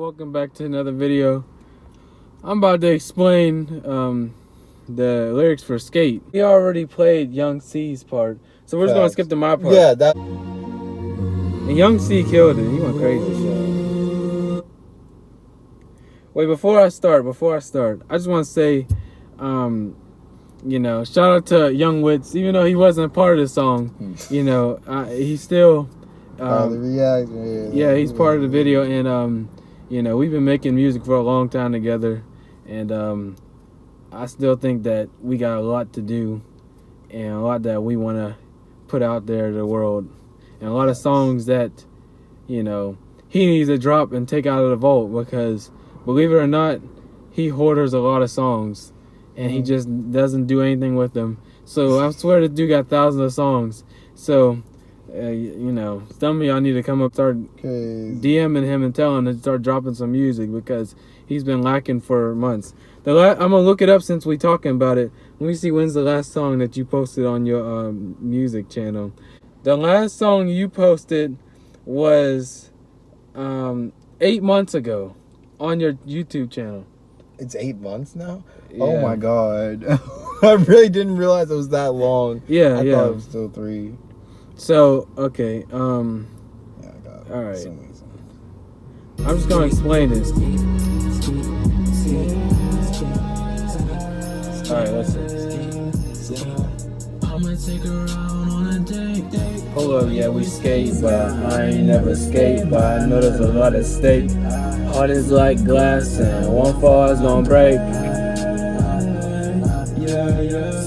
welcome back to another video. I'm about to explain the lyrics for Sk8. We already played YvngC's part, so we're just gonna skip to my part. Yeah, that. And YvngC killed it. He went crazy. Wait, before I start, I just want to say, shout out to young Whitz. Even though he wasn't a part of the song, he's still. The reaction. Yeah, he's part of the video, and we've been making music for a long time together, and I still think that we got a lot to do, and a lot that we want to put out there to the world, and a lot of songs that he needs to drop and take out of the vault, because believe it or not, he hoarders a lot of songs, and he just doesn't do anything with them. So I swear the dude got thousands of songs. So some of y'all need to come up, start DMing him and telling him to start dropping some music, because he's been lacking for months. I'm gonna look it up since we talking about it. Let me see, when's the last song that you posted on your music channel? The last song you posted was 8 months ago on your YouTube channel. It's 8 months now? Yeah. Oh my god. I really didn't realize it was that long. Yeah, I thought it was still 3. So, okay, Yeah, I got it. alright. I'm just gonna explain this. Alright, listen. I'ma take her out on a date. Hold up, yeah, we skate, but I ain't never skate, but I know there's a lot at stake. Heart is like glass, and one fall is gonna break.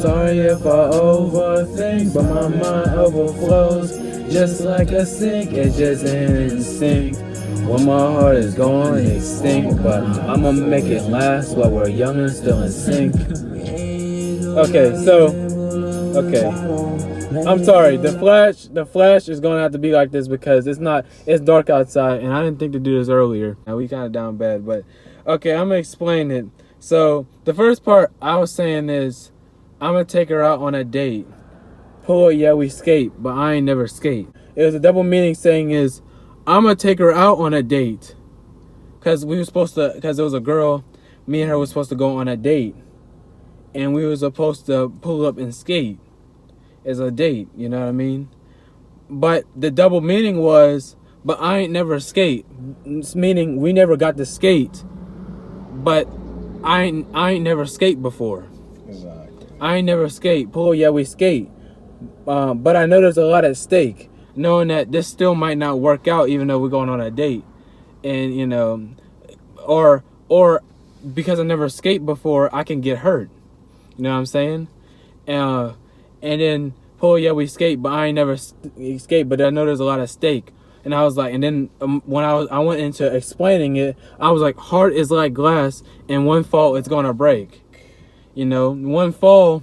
Sorry if I overthink, but my mind overflows just like a sink. It's just an instinct when my heart is going extinct, but I'ma make it last while we're young and still in sync. Okay, I'm sorry. The flash is gonna have to be like this because it's dark outside, and I didn't think to do this earlier. Now we kind of down bad, but okay, I'm gonna explain it. So the first part I was saying is, I'm gonna take her out on a date. Pull it, yeah, we skate, but I ain't never skate. It was a double meaning saying is, I'm gonna take her out on a date. Cause it was a girl, me and her was supposed to go on a date. And we were supposed to pull up and skate as a date, you know what I mean? But the double meaning was, but I ain't never skate. It's meaning we never got to skate, but I ain't never skate before. Exactly. I ain't never skate. Pull, yeah, we skate. But I know there's a lot at stake, knowing that this still might not work out, even though we're going on a date. And, or because I never skate before, I can get hurt. You know what I'm saying? And then, pull, yeah, we skate, but I ain't never skate, but I know there's a lot at stake. And I was like, and then when I went into explaining it, I was like, heart is like glass, and one fall it's gonna break. One fall,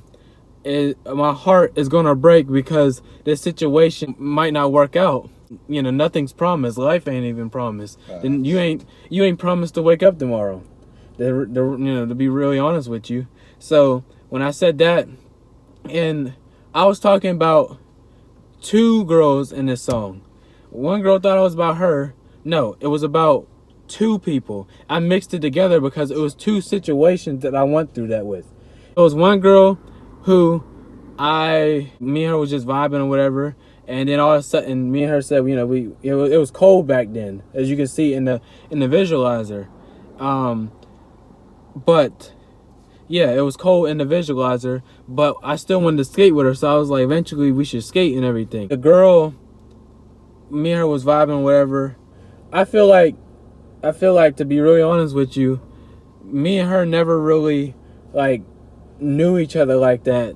my heart is gonna break because this situation might not work out. Nothing's promised. Life ain't even promised. Then you ain't promised to wake up tomorrow. To be really honest with you. So when I said that, and I was talking about 2 girls in this song. One girl thought it was about her. No, it was about 2 people. I mixed it together because it was 2 situations that I went through that with. It was one girl who me and her was just vibing or whatever, and then all of a sudden me and her said, it was cold back then, as you can see in the visualizer. But yeah, it was cold in the visualizer, but I still wanted to skate with her, so I was like, eventually we should skate and everything. The girl, me and her was vibing, whatever. I feel like, to be really honest with you, me and her never really knew each other like that,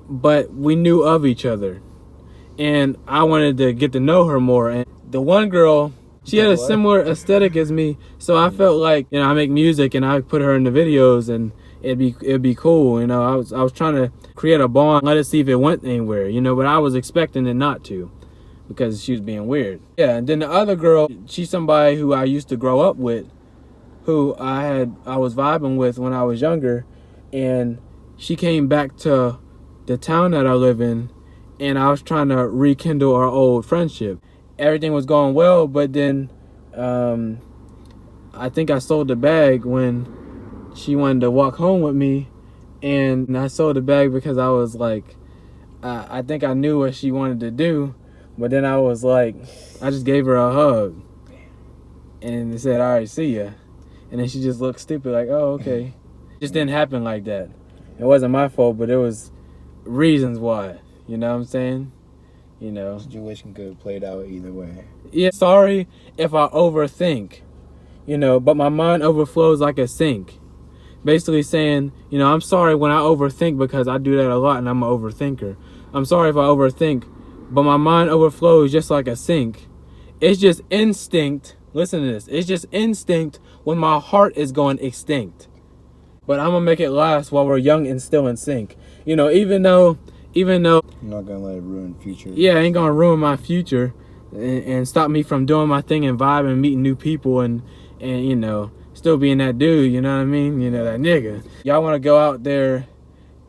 but we knew of each other, and I wanted to get to know her more. And the one girl, she had a similar aesthetic as me, so I felt like, I make music and I put her in the videos, and it'd be cool. I was trying to create a bond, let us see if it went anywhere, but I was expecting it not to, because she was being weird. Yeah, and then the other girl, she's somebody who I used to grow up with, who I was vibing with when I was younger, and she came back to the town that I live in, and I was trying to rekindle our old friendship. Everything was going well, but then I think I sold the bag when she wanted to walk home with me, and I sold the bag because I was like, I think I knew what she wanted to do, but then I was like, I just gave her a hug, and it said, "All right, see ya," and then she just looked stupid, like, "Oh, okay." It just didn't happen like that. It wasn't my fault, but there was reasons why. You know what I'm saying? You know. Situation could have played out either way. Yeah, sorry if I overthink, you know, but my mind overflows like a sink. Basically saying, you know, I'm sorry when I overthink because I do that a lot and I'm an overthinker. I'm sorry if I overthink, but my mind overflows just like a sink. It's just instinct. Listen to this. It's just instinct when my heart is going extinct. But I'm going to make it last while we're young and still in sync. You know, even though You're not gonna let it ruin the future. yeah, it ain't gonna ruin my future and stop me from doing my thing and vibing and meeting new people and you know, still being that dude, you know what I mean? You know, that nigga. Y'all wanna go out there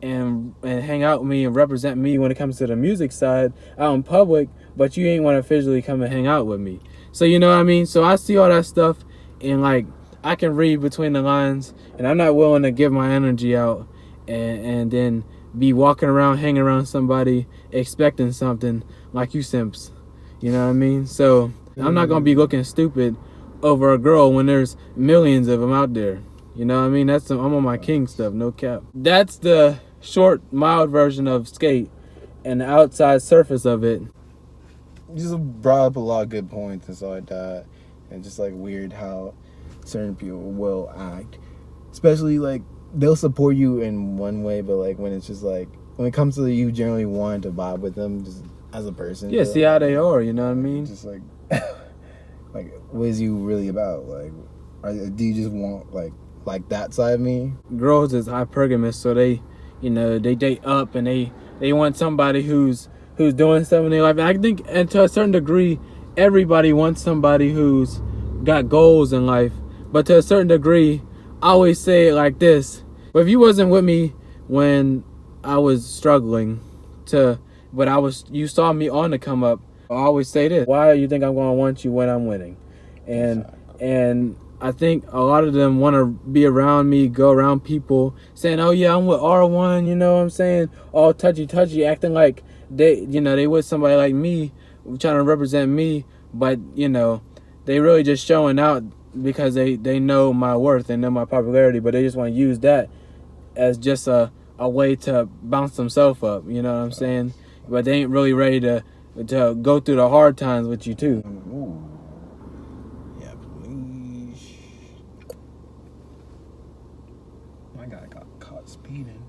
and hang out with me and represent me when it comes to the music side out in public, but you ain't wanna physically come and hang out with me. So you know what I mean? So I see all that stuff and like I can read between the lines and I'm not willing to give my energy out and then be walking around, hanging around somebody, expecting something like you simps. You know what I mean? So I'm not gonna be looking stupid over a girl when there's millions of them out there. You know what I mean? I'm on my king stuff, no cap. That's the short, mild version of Sk8 and the outside surface of it. You just brought up a lot of good points and stuff like that, and just like weird how certain people will act, especially like they'll support you in one way, but like when it's just like when it comes to you generally wanting to vibe with them just as a person. Yeah, see how they are, you know what I mean? Just like like what is you really about? Like do you just want like that side of me? Girls is hypergamous, so they, you know, they date up and they want somebody who's doing something in their life. And I think, and to a certain degree, everybody wants somebody who's got goals in life. But to a certain degree, I always say it like this: but if you wasn't with me when I was struggling but you saw me on the come up, I always say this: why do you think I'm gonna want you when I'm winning? And I think a lot of them want to be around me, go around people saying, "Oh yeah, I'm with R1," you know what I'm saying? All touchy, acting like they with somebody like me, trying to represent me, but you know, they really just showing out because they know my worth and know my popularity, but they just want to use that as just a way to bounce themselves up, you know what I'm saying? But they ain't really ready to go through the hard times with you too. Ooh. Yeah, please. My guy got caught speeding.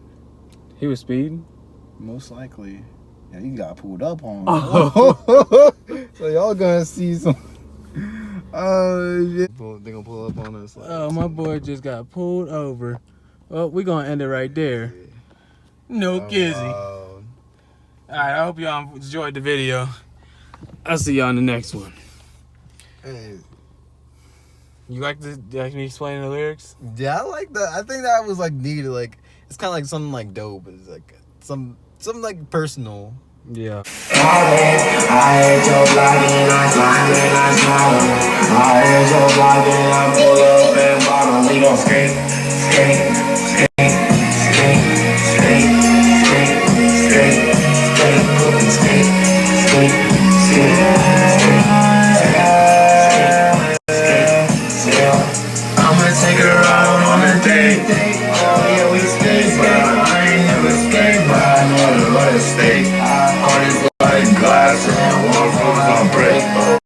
He was speeding? Most likely. Yeah, he got pulled up on. Oh. So y'all gonna see some. Oh shit. They gonna pull up on us. Like, Oh, my boy just got pulled over. Well, we're gonna end it right there. No kizzy. Alright, I hope y'all enjoyed the video. I'll see y'all in the next one. Hey. You like me explaining the lyrics? Yeah, I like that. I think that was like needed. Like it's kind of like something like dope. It's like something like personal. Yeah. I hate your blocking, I slime and I smile. I hate your blocking, I pull up and bottom. We gon' skate, skate, skate, skate, skate, skate, skate, skate, skate, skate, skate, skate. I'ma take her out on a date. Oh yeah, we skate, but I ain't never skate, but I know the road is fake.